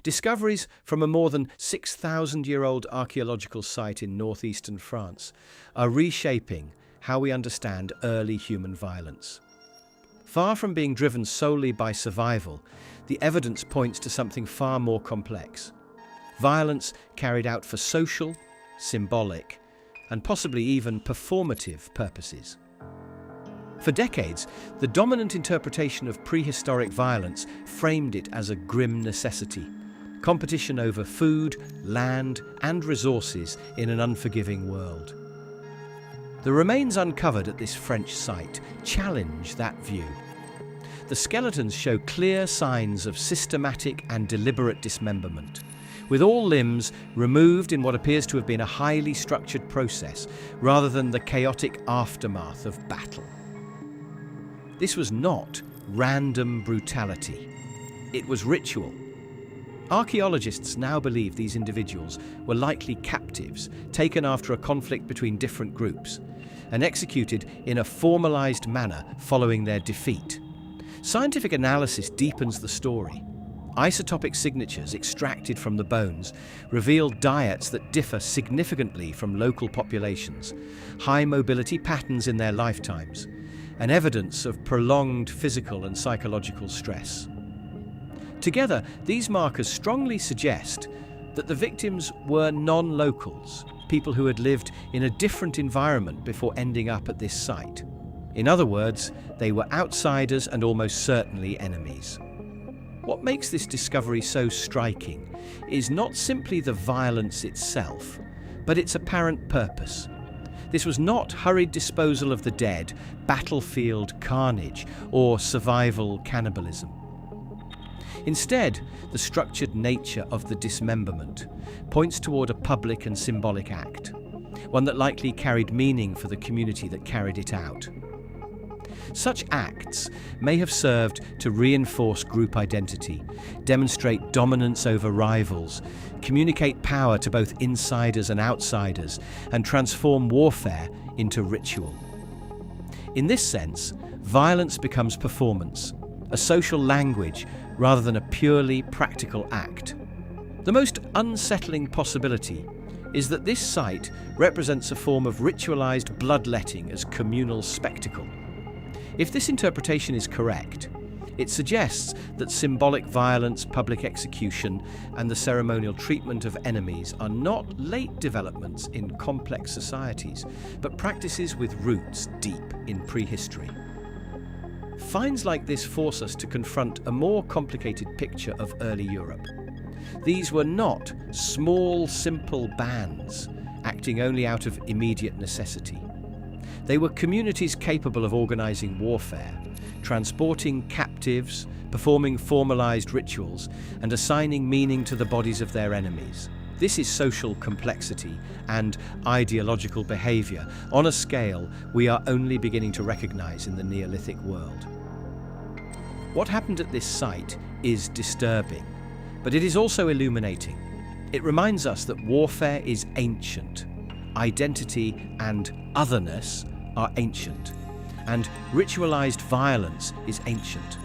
Discoveries from a more than 6,000-year-old archaeological site in northeastern France are reshaping how we understand early human violence. Far from being driven solely by survival, the evidence points to something far more complex. Violence carried out for social, symbolic, and possibly even performative purposes. For decades, the dominant interpretation of prehistoric violence framed it as a grim necessity, competition over food, land, and resources in an unforgiving world. The remains uncovered at this French site challenge that view. The skeletons show clear signs of systematic and deliberate dismemberment, with all limbs removed in what appears to have been a highly structured process rather than the chaotic aftermath of battle. This was not random brutality. It was ritual. Archaeologists now believe these individuals were likely captives taken after a conflict between different groups and executed in a formalized manner following their defeat. Scientific analysis deepens the story. Isotopic signatures extracted from the bones reveal diets that differ significantly from local populations, high mobility patterns in their lifetimes, and evidence of prolonged physical and psychological stress. Together, these markers strongly suggest that the victims were non-locals, people who had lived in a different environment before ending up at this site. In other words, they were outsiders and almost certainly enemies. What makes this discovery so striking is not simply the violence itself, but its apparent purpose. This was not hurried disposal of the dead, battlefield carnage, or survival cannibalism. Instead, the structured nature of the dismemberment points toward a public and symbolic act, one that likely carried meaning for the community that carried it out. Such acts may have served to reinforce group identity, demonstrate dominance over rivals, communicate power to both insiders and outsiders, and transform warfare into ritual. In this sense, violence becomes performance, a social language rather than a purely practical act. The most unsettling possibility is that this site represents a form of ritualized bloodletting as communal spectacle. If this interpretation is correct, it suggests that symbolic violence, public execution, and the ceremonial treatment of enemies are not late developments in complex societies, but practices with roots deep in prehistory. Finds like this force us to confront a more complicated picture of early Europe. These were not small, simple bands acting only out of immediate necessity. They were communities capable of organizing warfare, transporting captives, performing formalized rituals, and assigning meaning to the bodies of their enemies. This is social complexity and ideological behavior on a scale we are only beginning to recognize in the Neolithic world. What happened at this site is disturbing, but it is also illuminating. It reminds us that warfare is ancient, identity and otherness are ancient, and ritualized violence is ancient.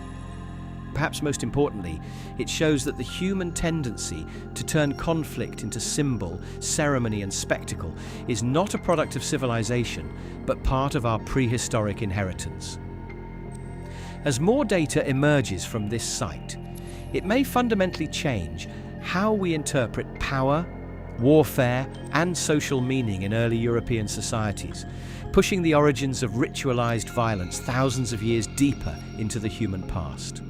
Perhaps most importantly, it shows that the human tendency to turn conflict into symbol, ceremony, and spectacle is not a product of civilization, but part of our prehistoric inheritance. As more data emerges from this site, it may fundamentally change how we interpret power, warfare, and social meaning in early European societies, pushing the origins of ritualized violence thousands of years deeper into the human past.